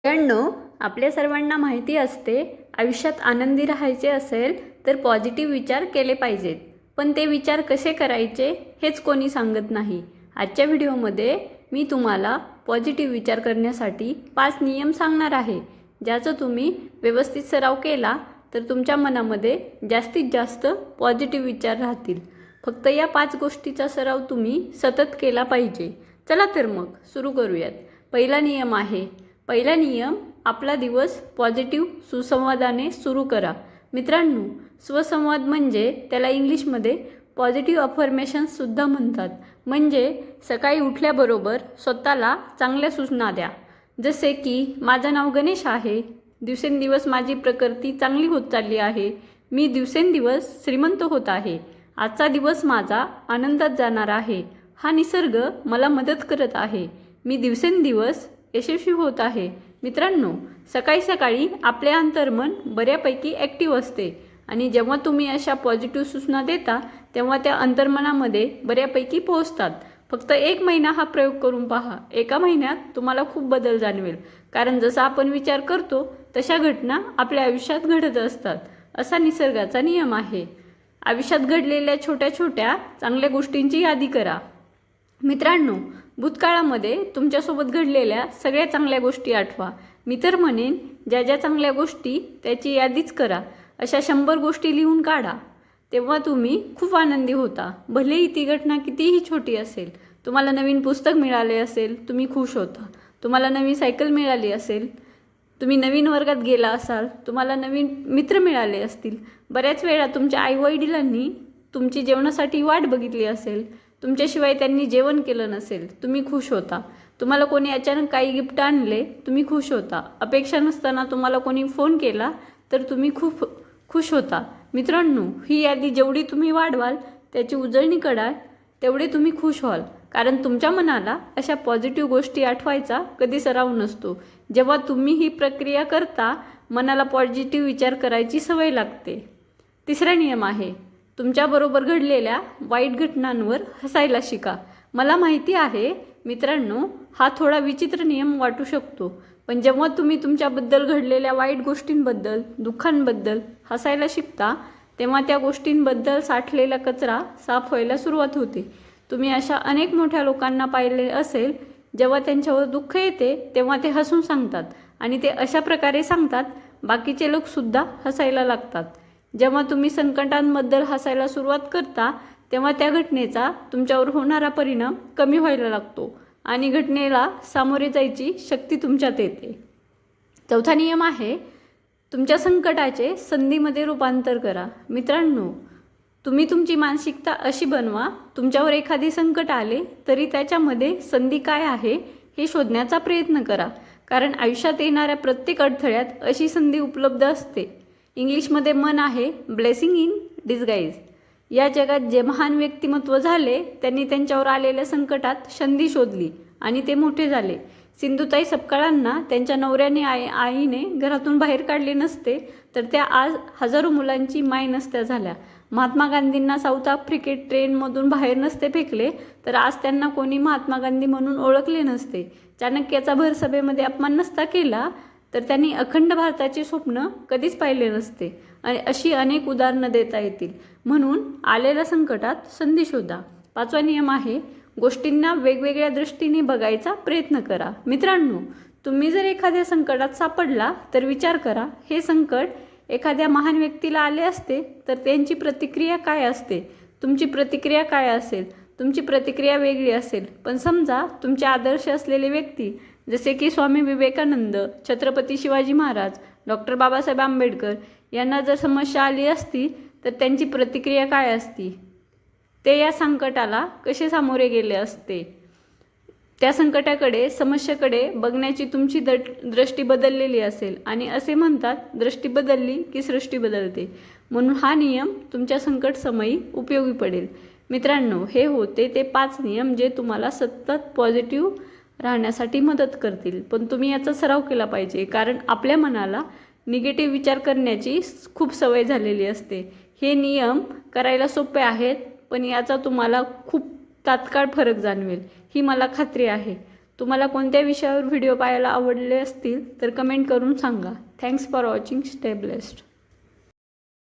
मित्रांनो, आपल्या सर्वांना माहिती असते आयुष्यात आनंदी राहायचे असेल तर पॉझिटिव्ह विचार केले पाहिजेत. पण ते विचार कसे करायचे हेच कोणी सांगत नाही. आजच्या व्हिडिओमध्ये मी तुम्हाला पॉझिटिव्ह विचार करण्यासाठी 5 नियम सांगणार आहे, ज्याचा तुम्ही व्यवस्थित सराव केला तर तुमच्या मनामध्ये जास्तीत जास्त पॉझिटिव्ह विचार राहतील. फक्त या 5 गोष्टीचा सराव तुम्ही सतत केला पाहिजे. चला तर मग सुरू करूयात. पहिला नियम, आपला दिवस पॉझिटिव्ह सुसंवादाने सुरू करा. मित्रांनो, स्वसंवाद म्हणजे त्याला इंग्लिशमध्ये पॉझिटिव्ह अफर्मेशन्ससुद्धा म्हणतात. म्हणजे सकाळी उठल्याबरोबर स्वतःला चांगल्या सूचना द्या. जसे की, माझं नाव गणेश आहे, दिवसेंदिवस माझी प्रकृती चांगली होत चालली आहे, मी दिवसेंदिवस श्रीमंत होत आहे, आजचा दिवस माझा आनंदात जाणार आहे, हा निसर्ग मला मदत करत आहे, मी दिवसेंदिवस यशस्वी होत आहे. मित्रांनो, सकाळी सकाळी आपले अंतर्मन बऱ्यापैकी ॲक्टिव्ह असते आणि जेव्हा तुम्ही अशा पॉझिटिव्ह सूचना देता तेव्हा त्या अंतर्मनामध्ये बऱ्यापैकी पोहोचतात. फक्त 1 महिना हा प्रयोग करून पहा. 1 महिन्यात तुम्हाला खूप बदल जाणवेल. कारण जसा आपण विचार करतो तशा घटना आपल्या आयुष्यात घडत असतात, असा निसर्गाचा नियम आहे. आयुष्यात घडलेल्या छोट्या छोट्या चांगल्या गोष्टींची यादी करा. मित्रांनो, भूतकाळामध्ये तुमच्यासोबत घडलेल्या सगळ्या चांगल्या गोष्टी आठवा. मी तर म्हणेन, ज्या ज्या चांगल्या गोष्टी त्याची यादीच करा. अशा 100 गोष्टी लिहून काढा. तेव्हा तुम्ही खूप आनंदी होता. भलेही ती घटना कितीही छोटी असेल. तुम्हाला नवीन पुस्तक मिळाले असेल, तुम्ही खुश होता. तुम्हाला नवी सायकल मिळाली असेल, तुम्ही नवीन वर्गात गेला असाल, तुम्हाला नवीन मित्र मिळाले असतील. बऱ्याच वेळा तुमच्या आईवडिलांनी तुमची जेवणासाठी वाट बघितली असेल, तुमच्याशिवाय त्यांनी जेवण केलं नसेल, तुम्ही खुश होता. तुम्हाला कोणी अचानक काही गिफ्ट आणले, तुम्ही खुश होता. अपेक्षा नसताना तुम्हाला कोणी फोन केला तर तुम्ही खूप खुश होता. मित्रांनो, ही यादी जेवढी तुम्ही वाढवाल, त्याची उजळणी कराल, तेवढे तुम्ही खुश व्हाल. कारण तुमच्या मनाला अशा पॉझिटिव्ह गोष्टी आठवायचा कधी सराव नसतो. जेव्हा तुम्ही ही प्रक्रिया करता, मनाला पॉझिटिव्ह विचार करायची सवय लागते. तिसरा नियम आहे, तुमच्याबरोबर घडलेल्या वाईट घटनांवर हसायला शिका. मला माहिती आहे मित्रांनो, हा थोडा विचित्र नियम वाटू शकतो, पण जेव्हा तुम्ही तुमच्याबद्दल घडलेल्या वाईट गोष्टींबद्दल, दुःखांबद्दल हसायला शिकता, तेव्हा त्या गोष्टींबद्दल साठलेला कचरा साफ व्हायला सुरुवात होते. तुम्ही अशा अनेक मोठ्या लोकांना पाहिले असेल, जेव्हा त्यांच्यावर दुःख येते तेव्हा ते हसून सांगतात आणि ते अशा प्रकारे सांगतात, बाकीचे लोकसुद्धा हसायला लागतात. जेव्हा तुम्ही संकटांबद्दल हसायला सुरुवात करता तेव्हा त्या घटनेचा तुमच्यावर होणारा परिणाम कमी व्हायला लागतो आणि घटनेला सामोरे जायची शक्ती तुमच्यात येते. चौथा नियम आहे, तुमच्या संकटाचे संधीमध्ये रूपांतर करा. मित्रांनो, तुम्ही तुमची मानसिकता अशी बनवा, तुमच्यावर एखादी संकट आले तरी त्याच्यामध्ये संधी काय आहे हे शोधण्याचा प्रयत्न करा. कारण आयुष्यात येणाऱ्या प्रत्येक अडथळ्यात अशी संधी उपलब्ध असते. इंग्लिशमध्ये म्हण आहे, ब्लेसिंग इन डिस्गाईज. या जगात जे महान व्यक्तिमत्व झाले त्यांनी त्यांच्यावर आलेल्या संकटात संधी शोधली आणि ते मोठे झाले. सिंधुताई सपकाळांना त्यांच्या नवऱ्याने आईने घरातून बाहेर काढले नसते तर त्या आज हजारो मुलांची माय नसत्या झाल्या. महात्मा गांधींना साऊथ आफ्रिकेत ट्रेनमधून बाहेर नसते फेकले तर आज त्यांना कोणी महात्मा गांधी म्हणून ओळखले नसते. चाणक्याचा भर सभेमध्ये अपमान नसता केला तर त्यांनी अखंड भारताचे स्वप्न कधीच पाहिले नसते. आणि अशी अनेक उदाहरणं देता येतील. म्हणून आलेल्या संकटात संधी शोधा. 5वा नियम आहे, गोष्टींना वेगवेगळ्या दृष्टीने बघायचा प्रयत्न करा. मित्रांनो, तुम्ही जर एखाद्या संकटात सापडला तर विचार करा, हे संकट एखाद्या महान व्यक्तीला आले असते तर त्यांची प्रतिक्रिया काय असते, तुमची प्रतिक्रिया काय असेल. तुमची प्रतिक्रिया वेगळी असेल. पण समजा तुमचे आदर्श असलेले व्यक्ती जसे की स्वामी विवेकानंद, छत्रपती शिवाजी महाराज, डॉक्टर बाबासाहेब आंबेडकर यांना जर समस्या आली असती तर त्यांची प्रतिक्रिया काय असती, ते या संकटाला कसे सामोरे गेले असते. त्या संकटाकडे, समस्येकडे बघण्याची तुमची दृष्टी बदललेली असेल आणि असे म्हणतात, दृष्टी बदलली की सृष्टी बदलते. म्हणून हा नियम तुमच्या संकट समयी उपयोगी पडेल. मित्रांनो, हे होते ते 5 नियम जे तुम्हाला सतत पॉझिटिव्ह राहण्यासाठी मदत करतील. पण तुम्ही याचा सराव केला पाहिजे, कारण आपल्या मनाला निगेटिव्ह विचार करण्याची खूप सवय झालेली असते. हे नियम करायला सोपे आहेत, पण याचा तुम्हाला खूप तात्काळ फरक जाणवेल, ही मला खात्री आहे. तुम्हाला कोणत्या विषयावर व्हिडिओ पाहायला आवडले असतील तर कमेंट करून सांगा. Thanks for watching. Stay blessed.